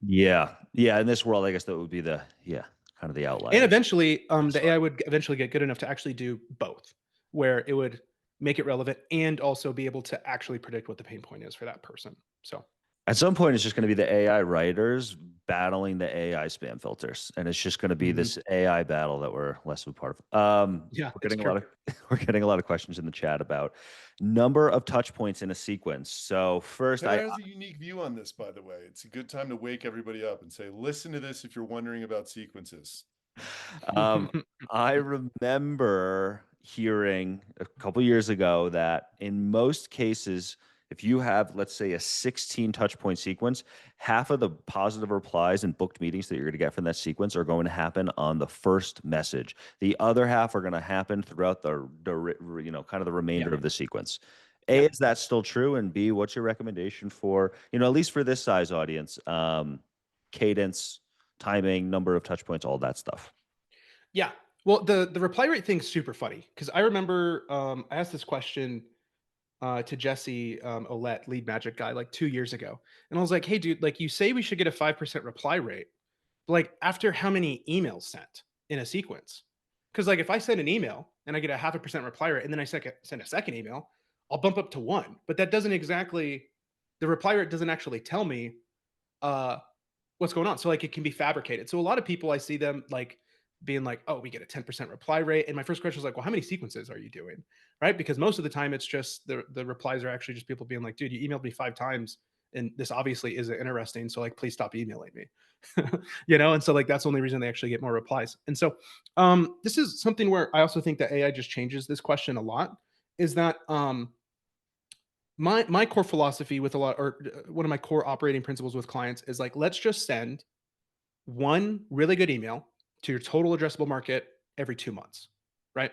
Yeah. In this world, I guess that would be the kind of the outlier. And eventually the AI would eventually get good enough to actually do both, where it would make it relevant and also be able to actually predict what the pain point is for that person. So at some point, it's just going to be the AI writers battling the AI spam filters, and it's just going to be this AI battle that we're less of a part of. yeah, we're getting a lot of questions in the chat about number of touch points in a sequence. So first, Taylor has a unique view on this, by the way. It's a good time to wake everybody up and say, listen to this if you're wondering about sequences. I remember hearing a couple years ago that in most cases, if you have, let's say, a 16 touch point sequence, half of the positive replies and booked meetings that you're going to get from that sequence are going to happen on the first message. The other half are going to happen throughout the kind of the remainder of the sequence. A, is that still true? And B, what's your recommendation for, at least for this size audience, cadence, timing, number of touch points, all that stuff? Yeah. Well, the reply rate thing's super funny because I remember I asked this question to Jesse Olette, lead magic guy, like 2 years ago. And I was like, hey, dude, like you say we should get a 5% reply rate. But like after how many emails sent in a sequence? Because like if I send an email and I get a 0.5% reply rate and then I send a second email, I'll bump up to 1, but that doesn't exactly, the reply rate doesn't actually tell me what's going on. So like it can be fabricated. So a lot of people, I see them like being like, oh, we get a 10% reply rate. And my first question is like, well, how many sequences are you doing? Right. Because most of the time it's just the replies are actually just people being like, dude, you emailed me 5 times and this obviously isn't interesting. So like, please stop emailing me. And so like that's the only reason they actually get more replies. And so this is something where I also think that AI just changes this question a lot, is that my core philosophy with a lot, or one of my core operating principles with clients is like, let's just send one really good email to your total addressable market every 2 months, right?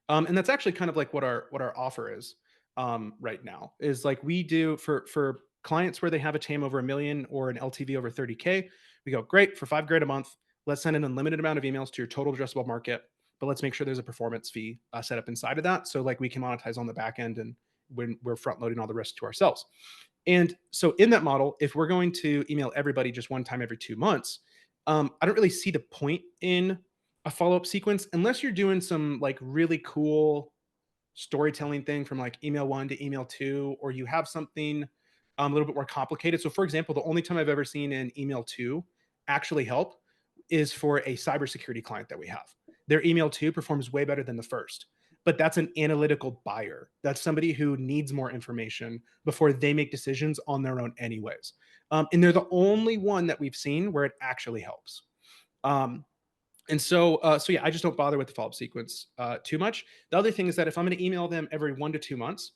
And that's actually kind of like what our offer is right now. Is like we do for clients where they have a TAM over 1 million or an LTV over 30K. We go, great, for $5,000 a month. Let's send an unlimited amount of emails to your total addressable market, but let's make sure there's a performance fee set up inside of that, so like we can monetize on the back end and when we're front loading all the risk to ourselves. And so in that model, if we're going to email everybody just one time every 2 months, I don't really see the point in a follow-up sequence unless you're doing some like really cool storytelling thing from like email 1 to email 2, or you have something a little bit more complicated. So for example, the only time I've ever seen an email 2 actually help is for a cybersecurity client that we have. Their email 2 performs way better than the first, but that's an analytical buyer. That's somebody who needs more information before they make decisions on their own anyways. And they're the only one that we've seen where it actually helps. Um, and so yeah, I just don't bother with the follow-up sequence too much. The other thing is that if I'm going to email them every 1 to 2 months,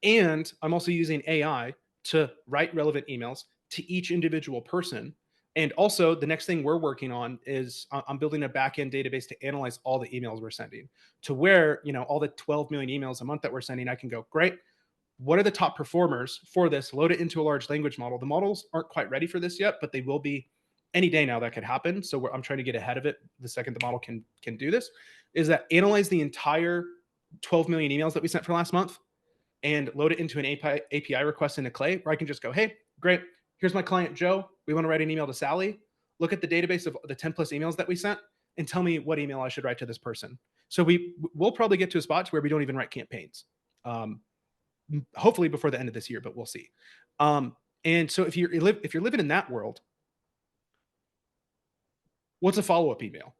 and I'm also using AI to write relevant emails to each individual person. And also, the next thing we're working on is I'm building a backend database to analyze all the emails we're sending, to where, all the 12 million emails a month that we're sending, I can go, great, what are the top performers for this? Load it into a large language model. The models aren't quite ready for this yet, but they will be any day now. That could happen. So I'm trying to get ahead of it the second the model can do this. Is that analyze the entire 12 million emails that we sent for last month and load it into an API request into Clay, where I can just go, hey, great, here's my client, Joe. We want to write an email to Sally. Look at the database of the 10 plus emails that we sent and tell me what email I should write to this person. So we'll probably get to a spot where we don't even write campaigns. Hopefully before the end of this year, but we'll see. And so if you're living in that world, what's a follow-up email?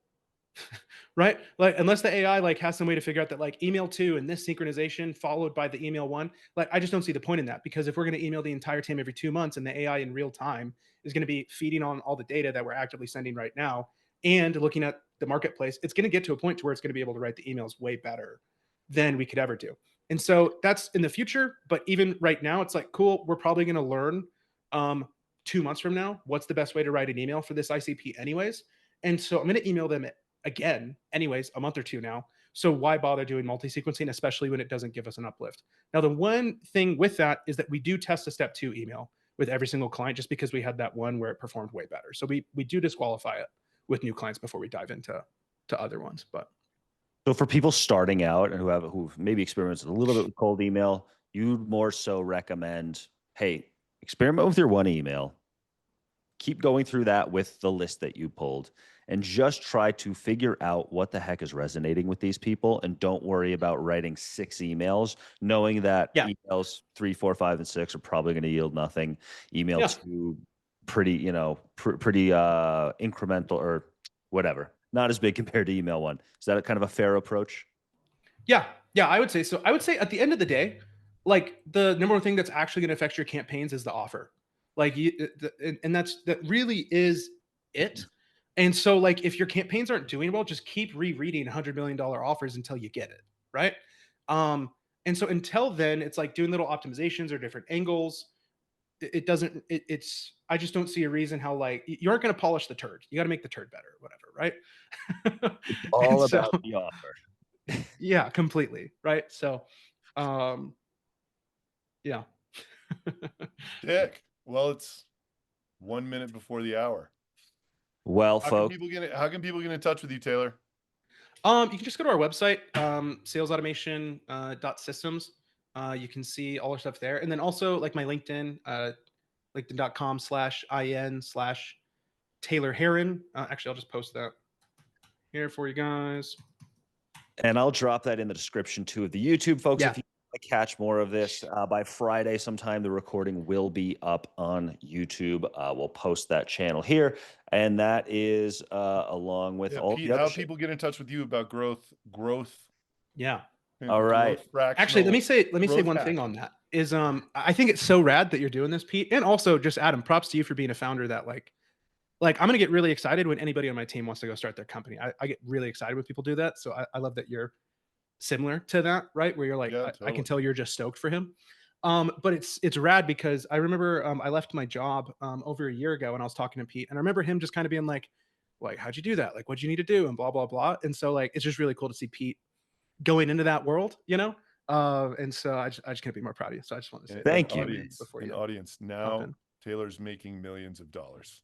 Right? Like, unless the AI like has some way to figure out that like email 2 and this synchronization followed by the email 1, like I just don't see the point in that, because if we're going to email the entire team every 2 months and the AI in real time is going to be feeding on all the data that we're actively sending right now and looking at the marketplace, it's going to get to a point to where it's going to be able to write the emails way better than we could ever do. And so that's in the future, but even right now, it's like, cool, we're probably going to learn 2 months from now what's the best way to write an email for this ICP anyways. And so I'm going to email them again anyways a month or 2 now. So why bother doing multi-sequencing, especially when it doesn't give us an uplift? Now, the one thing with that is that we do test a step 2 email with every single client, just because we had that one where it performed way better. So we do disqualify it with new clients before we dive into other ones. But So for people starting out and who've maybe experienced a little bit with cold email, you'd more so recommend, hey, experiment with your one email, keep going through that with the list that you pulled, and just try to figure out what the heck is resonating with these people. And don't worry about writing 6 emails, knowing that emails 3, 4, 5, and 6 are probably going to yield nothing. Email 2, pretty, pretty incremental or whatever, not as big compared to email 1. Is that a kind of a fair approach? Yeah, I would say so. I would say at the end of the day, like the number one thing that's actually going to affect your campaigns is the offer. Like and that really is it. And so like if your campaigns aren't doing well, just keep rereading $100 million offers until you get it, right? And so until then, it's like doing little optimizations or different angles. It's I just don't see a reason how like you aren't going to polish the turd. You got to make the turd better, whatever, right? It's all about the offer. Yeah, completely. Right. So, yeah. Dick. Well, it's 1 minute before the hour. Well, how folks, can people get in touch with you, Taylor? You can just go to our website, salesautomation .systems. You can see all our stuff there. And then also like my LinkedIn, linkedin.com/in/Taylor Haren. Actually, I'll just post that here for you guys. and I'll drop that in the description too of the YouTube, folks. Yeah. If you to catch more of this by Friday sometime, the recording will be up on YouTube. We'll post that channel here. And that is along with Yeah, all Pete, the other how shit. people get in touch with you about growth, Yeah. and All right. Actually, let me say growth one hack. thing on that is I think it's so rad that you're doing this, Pete. And also just Adam, props to you for being a founder that like I'm gonna get really excited when anybody on my team wants to go start their company. I get really excited when people do that. So I love that you're similar to that, right? Where you're like, Yeah, I totally. can tell you're just stoked for him. But it's rad because I remember I left my job over a year ago and I was talking to Pete, and I remember him just kind of being like, how'd you do that? Like, what'd you need to do? And blah, blah, blah. And so like it's just really cool to see Pete going into that world, you know? And so I just can't be more proud of you. So I just want to say Thank that you. Audience, before an you audience. hop Now in. Taylor's making millions of dollars.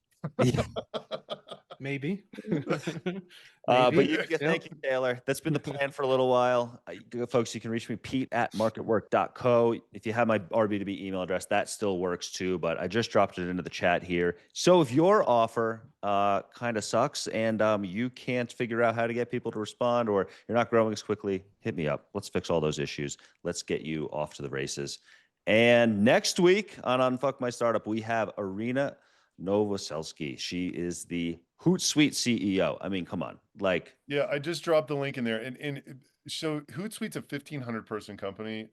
Maybe. But Maybe. thank you, Taylor. That's been the plan for a little while. Folks, you can reach me, pete@marketwork.co. If you have my RB2B email address, that still works too, but I just dropped it into the chat here. So if your offer kind of sucks and you can't figure out how to get people to respond, or you're not growing as quickly, hit me up. Let's fix all those issues. Let's get you off to the races. And next week on Unfuck My Startup, we have Irina Novoselsky. She is the Hootsuite CEO. I mean, come on. Like, Yeah, I just dropped the link in there. And so Hootsuite's a 1,500 person company,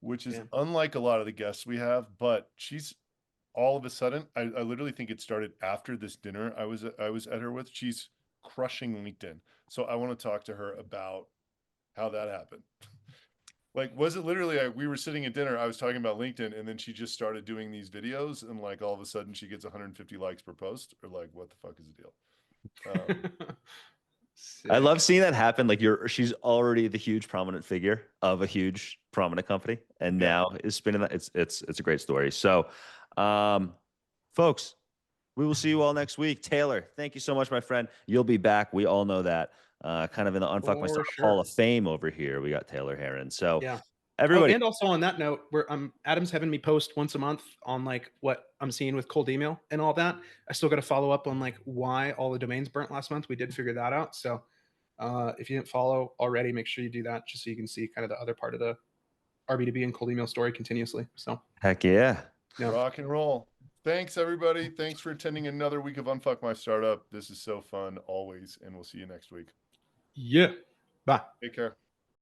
which is unlike a lot of the guests we have, but she's all of a sudden, I literally think it started after this dinner I was at her with. She's crushing LinkedIn. So I want to talk to her about how that happened. Like, was it literally we were sitting at dinner, I was talking about LinkedIn, and then she just started doing these videos, and like all of a sudden she gets 150 likes per post, or like, what the fuck is the deal? I love seeing that happen. Like she's already the huge prominent figure of a huge prominent company, and now is spinning that. It's a great story. So, folks, we will see you all next week. Taylor, thank you so much, my friend. You'll be back. We all know that. Kind of in the Unfuck My Startup Hall of Fame over here. We got Taylor Haren. So yeah. everybody. Oh, and also on that note, where Adam's having me post once a month on like what I'm seeing with cold email and all that. I still got to follow up on like why all the domains burnt last month. We did figure that out. So if you didn't follow already, make sure you do that just so you can see kind of the other part of the RB2B and cold email story continuously. So heck yeah. Rock and roll. Thanks, everybody. Thanks for attending another week of Unfuck My Startup. This is so fun always, and we'll see you next week. Yeah. Bye. Take care.